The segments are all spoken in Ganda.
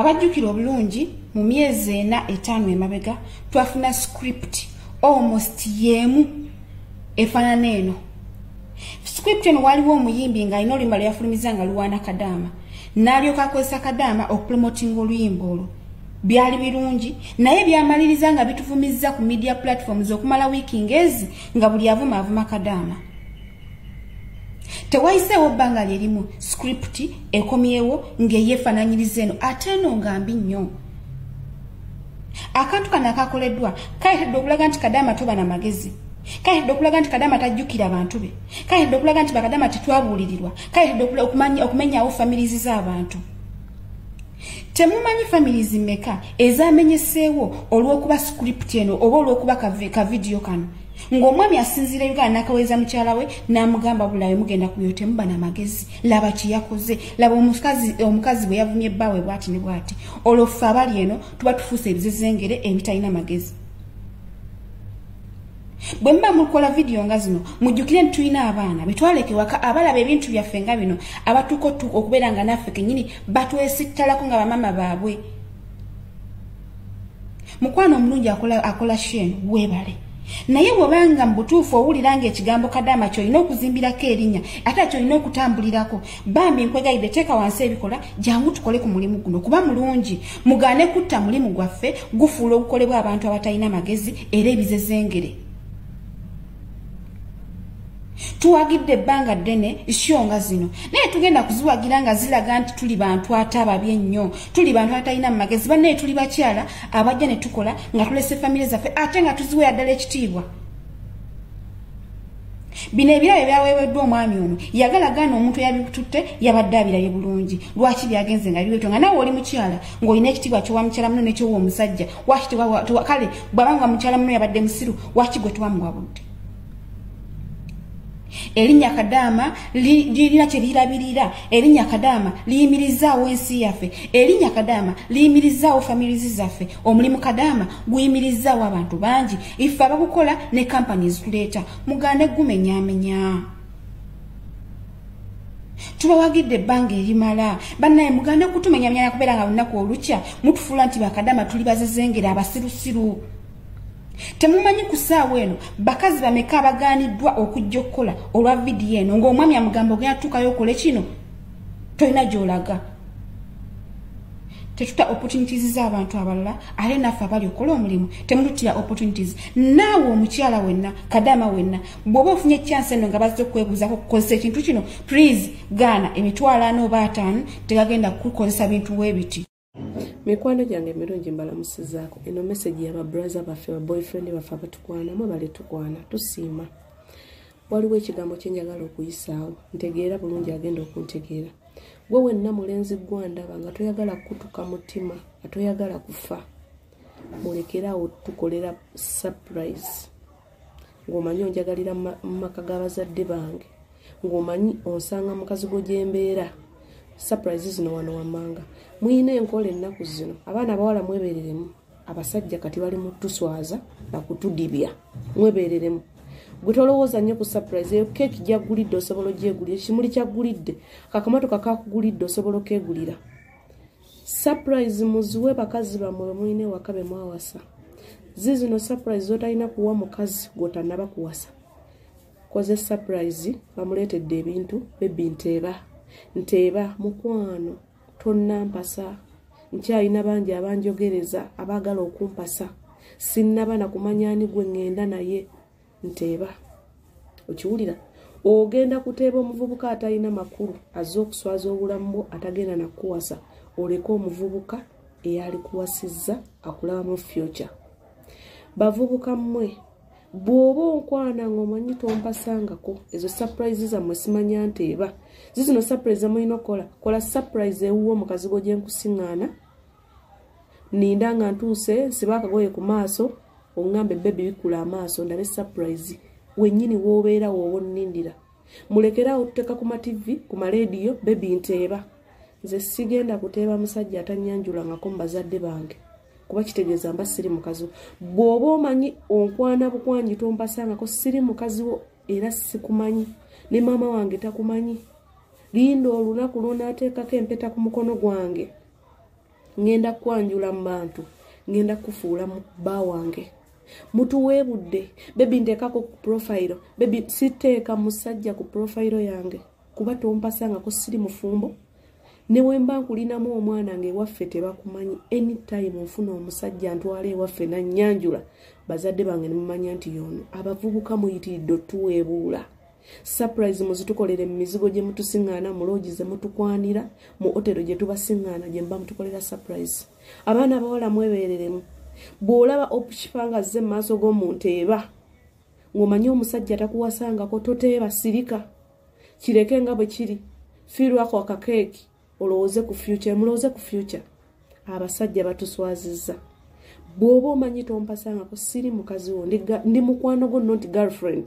abajjukira obulungi mu myezi 4-5 emabega twafuna script almost yemu efanana eno. Script eno waliwo omuyimbi nga alina oluyimba lweyafulumiza nga luwaana kadama n'alyoka akozesa kadama okupromotinga oluyimba olwo. Byali birungi naye byamaliriza nga bituvumizza ku media platforms okumala wiiki ngezi nga buli avuma kadama. Tewaiseewo bbanga lyerimu script ekomyewo ng'eyeefaananyiriza eno ate eno nga mbi nnyo. Akantu kano akakoleddwa kayitedde okulaga nti kadama toba na magezi, kayitedde okulaga nti kadama tajjukira abantu be, kayitedde okulaga nti bakadama tetwabuulirirwa, kayitedde okumenyawo families z'abantu. Temumanyi families mmeka ezamenyeseewo olw'okuba script eno oba olw'okuba ka video kano ng'omwami asinziira Uganda n'akaweza mukyala we n'amugamba bulawe mugenda kuyo temuba na magezi, laba kiyakoze, laba omukazi bwe yavumye bbaawe bw'ati ne bw'ati. Olwo ffe abali eno tuba tufuuse ebizezengere ebitalina magezi. Bwe muba mukola video nga zino mujjukire nti tulina abaana betwaleke waka abalaba ebintu byaffe nga bino abatuuka okubeera nga naffe kennyini batwesittalako nga bamama baabwe. Mukwano omulungi akola shame weebale. Naye bw'obanga mu butuufu owulira ng'ekigambo kadama ky'olina okuzimbirako erinnya ate ky'olina okutambulirako, bambi nkwegayidde teeka wansi ebikola jangu tukole ku mulimu guno kuba mulungi. Mugaane kutta mulimu gwaffe gufuula ogukolebwa abantu abatalina magezi era ebizezengere. Tuwagidde ebbanga ddene shonga zino naye tugenda kuziwagira nga ziraga nti tuli bantu ate ababi ennyo, tuli bantu abatalina magezi, bannaye tuli bakyala abajja ne tukola nga tulese famire zaffe ate nga tuziweera ddala ekitiibwa. Bino ebirabo byaweeweddwa omwami ono yagala gaana omuntu eyabitutte yabadde abirabye bulungi. Lwaki byagenze nga biweetwa nga naawe oli mukyala ng'olina ekitiibwa ky'owa mukyala muno n'ekyowa omusajja, waki kale bw'abanga mukyala muno yabadde musiru waki gwe tewamuwabudde? Erinnya kadama lirina kye lirabirira, erinnya kadama liyimirizaawo ensi yaffe, erinnya kadama liyimirizaawo families zaffe, omulimu kadama guyimirizaawo abantu bangi, ife abagukola ne companies tuleeta mugaane gumenyaamenya. Tubawagidde ebbanga erimala bannaye mugaane kutumenyamenya kubeera nga lunaku olukya mutufuula nti bakadama tuli bazezengera abasirusiru. Temumanyi ku ssaawa eno bakazi bameka abagaaniddwa okujja okukola olwa vidiyo eno ng'omwami amugamba ogenda tuukayo okole kino tolina gy'olaga. Tetuta opportunities z'abantu abalala ate naffe abali okola omulimu temututira opportunities. Naawe omukyala wenna kadama wenna bw'oba ofunye chance eno nga bazze okwebuuzaako kukozesa ekintu kino please gaana emitwalo 4 oba 5 tegagenda kukozesa bintu weebiti. Mikwano gyange mirungi mbalamusizaako. Eno message ya babraza baffe ba boyfriend baffe abatukwana mwe bale tukwana tusiima. Waliwo ekigambo kye njagala okuyisaawo ntegeera bulungi agenda okuntegeera. Gwe wenna mulenzi gwandaba nga toyagala kutuka mutima atoyagala kufa mulekerawo tukolera surprise. Ng'omanyi onjagalira mumaka g'abazadde bange, ng'omanyi onsanga mukazi gwo gyembeera. Surprise zino wano wammanga muyina enkola ennaku zino abaana abawala mwebereremu, abasajja kati bali mu tuswaza bakutudibya mwebereremu. Gwe tolowooza nnyo ku surprise eyo keeki gyagulidde osobola ogyegulira, ekimuli kyaggulidde kakamotoka kakugulidde osobola okegulira. Surprise muziwe bakazi bammwe muyina ewaka be mwawasa. Zizino surprise zotalina kuwa mukazi gw'otannaba kuwasa. Koze surprise bamuleetedde ebintu bebi nteeba mukwano tonnampasa nkyalina bangi abanjogereza abaagala okumpasa sinnaba na kumanyani gwe ngenda naye nteeba. Okiwulira ogenda kuteeba omuvubuka atalina makulu azze okuswaza obulamu bwo atagenda nakuwasa oleka omuvubuka eyali kuwasizza akulaba mu future. Bavubuka mmwe bw'oba onkwana ng'omanyi tompasangako ezo surprise zammwe simanya nteeba. Zizino surprise mulina kola surprise ewuwo mukazi gwo gye nkusiŋŋaana ninda nga ntuuse nsiba akagoye ku maaso oŋŋambe bebi bikula amaaso ndabe surprise wennyini w'obeera w'oba onnindira. Mulekerawo tuteeka ku mativi ku marediyo bebi nteeba. Nze sigenda kuteeba musajja atanyanjulangako mu bazadde bange kuba kitegeeza mba siri mukazi wo. Bw'oba omanyi onkwana bukwanyi tompasangako siri mukazi wo era sikumanyi ne maama wange takumanyi. Linda olunaku lw'onaateekako empeta ku mukono gwange ngenda kwanjula mu bantu ngenda kufuula mu bba wange mutuweebudde bebi nteekako ku profile bebi siteeka musajja ku profile yange kuba tompasangako siri mufumbo newe mba nkulinamu omwana nga ewaffe tebakumanyi anytime ofuna omusajja ntwala ewaffe nanyanjula bazadde bange nemumanya nti yono abavubuka muyitiridde otuweebuula surprise muzitukolere mu mizigo gye mutusiŋŋaana mu loogi ze mutukwanira mu hotero gye tubasiŋŋaana gye mba mutukolera surprise abaana abawala mwebeereremu bw'olaba Shifah nga azze mu maaso g'omuntu eba ng'omanye omusajja takuwasangako toteeba sirika kireke nga bwe kiri fiirwako akakeeki olowooze ku future mulowooze ku future abasajja batuswazizza bw'oba omanyi tompasangako siri mukazi wo ndi mukwano gwo not girlfriend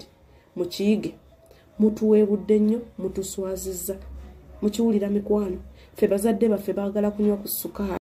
mukiyige mutuweebudde nnyo mutuswazizza mukiwulira mikwano ffe bazadde baffe baagala kunywa ku sukaali